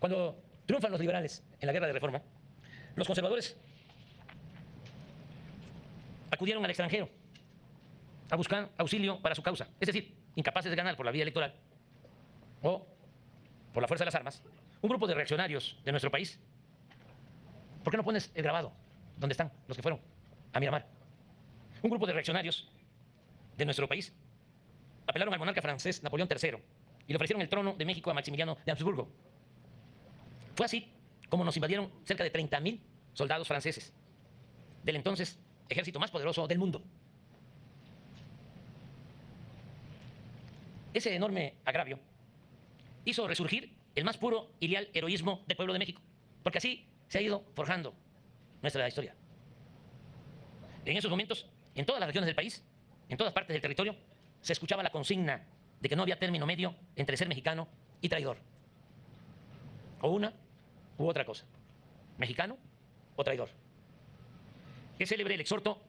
Cuando triunfan los liberales en la guerra de reforma, los conservadores acudieron al extranjero a buscar auxilio para su causa. Es decir, incapaces de ganar por la vía electoral o por la fuerza de las armas, un grupo de reaccionarios de nuestro país. ¿Por qué no pones el grabado donde están los que fueron a Miramar? Un grupo de reaccionarios de nuestro país apelaron al monarca francés Napoleón III y le ofrecieron el trono de México a Maximiliano de Habsburgo. Fue así como nos invadieron cerca de 30.000 soldados franceses del entonces ejército más poderoso del mundo. Ese enorme agravio hizo resurgir el más puro y leal heroísmo del pueblo de México, porque así se ha ido forjando nuestra historia. En esos momentos, en todas las regiones del país, en todas partes del territorio, se escuchaba la consigna de que no había término medio entre ser mexicano y traidor. O una u otra cosa. Mexicano o traidor. Es célebre el exhorto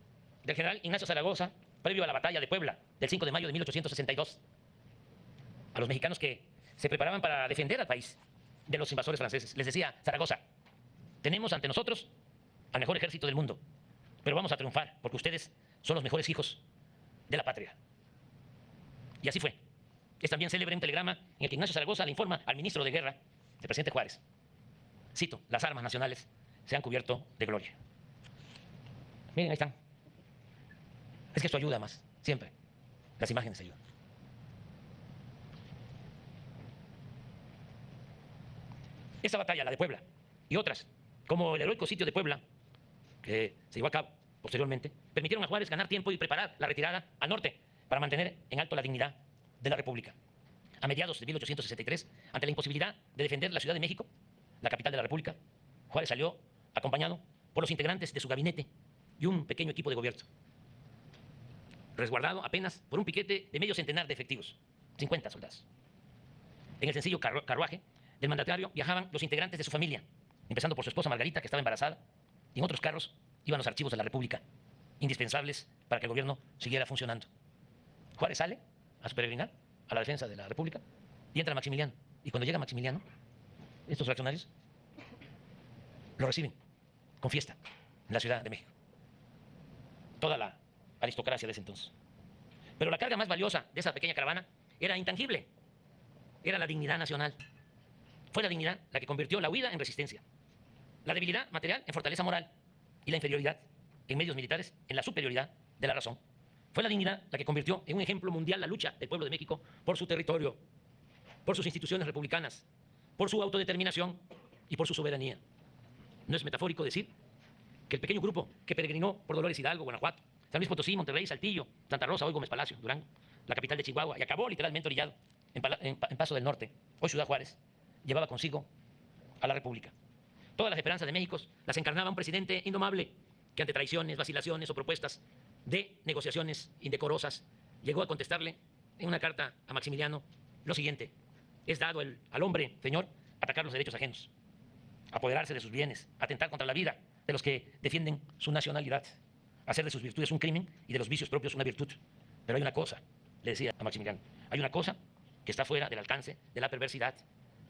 del general Ignacio Zaragoza previo a la batalla de Puebla del 5 de mayo de 1862 a los mexicanos que se preparaban para defender al país de los invasores franceses. Les decía Zaragoza: tenemos ante nosotros al mejor ejército del mundo, pero vamos a triunfar porque ustedes son los mejores hijos de la patria. Y así fue. Es también célebre un telegrama en el que Ignacio Zaragoza le informa al ministro de Guerra, el presidente Juárez. Cito: las armas nacionales se han cubierto de gloria. Miren, ahí están. Es que esto ayuda más, siempre. Las imágenes ayudan. Esta batalla, la de Puebla, y otras, como el heroico sitio de Puebla, que se llevó a cabo posteriormente, permitieron a Juárez ganar tiempo y preparar la retirada al norte para mantener en alto la dignidad de la República. A mediados de 1863, ante la imposibilidad de defender la Ciudad de México, la capital de la República, Juárez salió acompañado por los integrantes de su gabinete y un pequeño equipo de gobierno, resguardado apenas por un piquete de medio centenar de efectivos, 50 soldados. En el sencillo carruaje del mandatario viajaban los integrantes de su familia, empezando por su esposa Margarita, que estaba embarazada, y en otros carros iban los archivos de la República, indispensables para que el gobierno siguiera funcionando. Juárez sale a su peregrinar a la defensa de la República y entra Maximiliano. Y cuando llega Maximiliano, estos reaccionarios lo reciben con fiesta en la Ciudad de México. Toda la aristocracia de ese entonces. Pero la carga más valiosa de esa pequeña caravana era intangible. Era la dignidad nacional. Fue la dignidad la que convirtió la huida en resistencia, la debilidad material en fortaleza moral y la inferioridad en medios militares en la superioridad de la razón. Fue la dignidad la que convirtió en un ejemplo mundial la lucha del pueblo de México por su territorio, por sus instituciones republicanas, por su autodeterminación y por su soberanía. No es metafórico decir que el pequeño grupo que peregrinó por Dolores Hidalgo, Guanajuato, San Luis Potosí, Monterrey, Saltillo, Santa Rosa, hoy Gómez Palacio, Durango, la capital de Chihuahua, y acabó literalmente orillado en Paso del Norte, hoy Ciudad Juárez, llevaba consigo a la República. Todas las esperanzas de México las encarnaba un presidente indomable que ante traiciones, vacilaciones o propuestas de negociaciones indecorosas llegó a contestarle en una carta a Maximiliano lo siguiente: es dado al hombre, señor, atacar los derechos ajenos, apoderarse de sus bienes, atentar contra la vida de los que defienden su nacionalidad, hacer de sus virtudes un crimen y de los vicios propios una virtud. Pero hay una cosa, le decía a Maximiliano, hay una cosa que está fuera del alcance de la perversidad,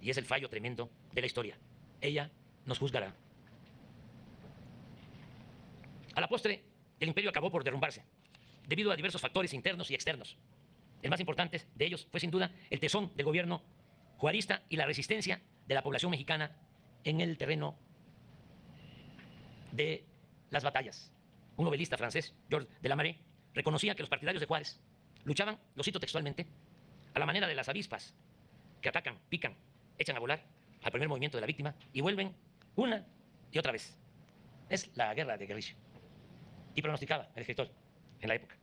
y es el fallo tremendo de la historia. Ella nos juzgará. A la postre, el imperio acabó por derrumbarse, debido a diversos factores internos y externos. El más importante de ellos fue sin duda el tesón del gobierno juarista y la resistencia de la población mexicana en el terreno de las batallas. Un novelista francés, Georges de la Maré, reconocía que los partidarios de Juárez luchaban, lo cito textualmente, a la manera de las avispas que atacan, pican, echan a volar al primer movimiento de la víctima y vuelven una y otra vez. Es la guerra de guerrilla. Y pronosticaba el escritor en la época: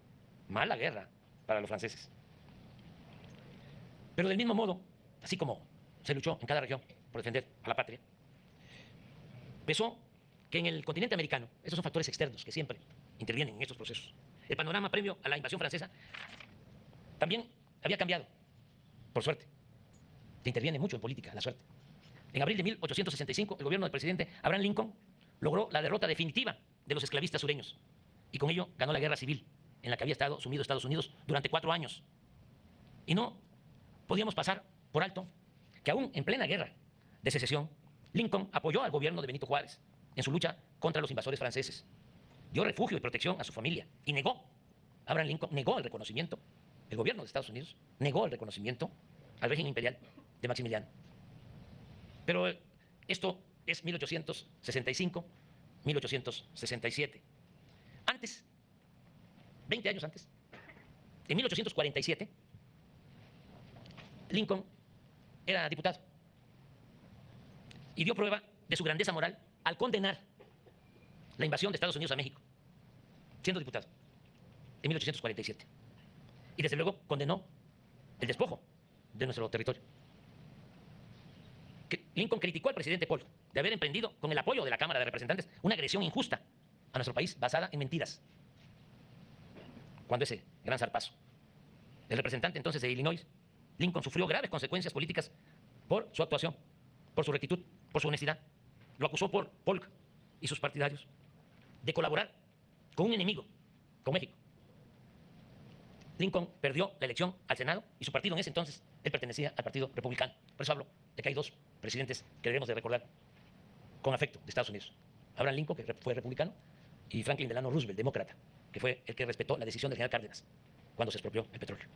mala guerra para los franceses. Pero del mismo modo, así como se luchó en cada región por defender a la patria, pesó que en el continente americano, estos son factores externos que siempre intervienen en estos procesos, el panorama previo a la invasión francesa también había cambiado, por suerte. Se interviene mucho en política, la suerte. En abril de 1865, el gobierno del presidente Abraham Lincoln logró la derrota definitiva de los esclavistas sureños y con ello ganó la guerra civil en la que había estado sumido Estados Unidos durante 4 años. Y no podíamos pasar por alto que aún en plena guerra, de secesión, Lincoln apoyó al gobierno de Benito Juárez en su lucha contra los invasores franceses. Dio refugio y protección a su familia y Abraham Lincoln negó el reconocimiento, el gobierno de Estados Unidos negó el reconocimiento al régimen imperial de Maximiliano. Pero esto es 1865, 1867. Antes, 20 años antes, en 1847, Lincoln era diputado y dio prueba de su grandeza moral al condenar la invasión de Estados Unidos a México, siendo diputado, en 1847. Y desde luego condenó el despojo de nuestro territorio. Lincoln criticó al presidente Polk de haber emprendido, con el apoyo de la Cámara de Representantes, una agresión injusta a nuestro país basada en mentiras. Cuando ese gran zarpazo, el representante entonces de Illinois, Lincoln, sufrió graves consecuencias políticas por su actuación, por su rectitud, por su honestidad. Lo acusó por Polk y sus partidarios de colaborar con un enemigo, con México. Lincoln perdió la elección al Senado y su partido en ese entonces, él pertenecía al Partido Republicano. Por eso hablo de que hay dos presidentes que debemos de recordar con afecto de Estados Unidos. Abraham Lincoln, que fue republicano, y Franklin Delano Roosevelt, demócrata, que fue el que respetó la decisión del general Cárdenas cuando se expropió el petróleo.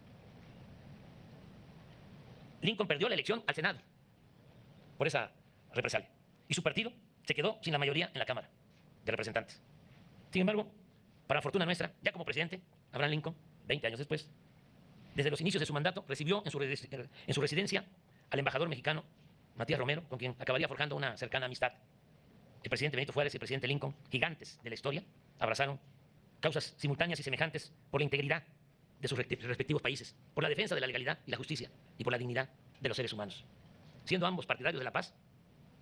Lincoln perdió la elección al Senado por esa represalia y su partido se quedó sin la mayoría en la Cámara de Representantes. Sin embargo, para fortuna nuestra, ya como presidente, Abraham Lincoln, 20 años después, desde los inicios de su mandato, recibió en su residencia al embajador mexicano Matías Romero, con quien acabaría forjando una cercana amistad. El presidente Benito Juárez y el presidente Lincoln, gigantes de la historia, abrazaron causas simultáneas y semejantes por la integridad de sus respectivos países, por la defensa de la legalidad y la justicia y por la dignidad de los seres humanos. Siendo ambos partidarios de la paz,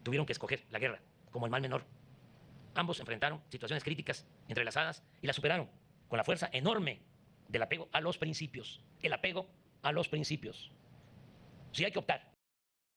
tuvieron que escoger la guerra como el mal menor. Ambos enfrentaron situaciones críticas entrelazadas y las superaron con la fuerza enorme del apego a los principios. El apego a los principios. Si hay que optar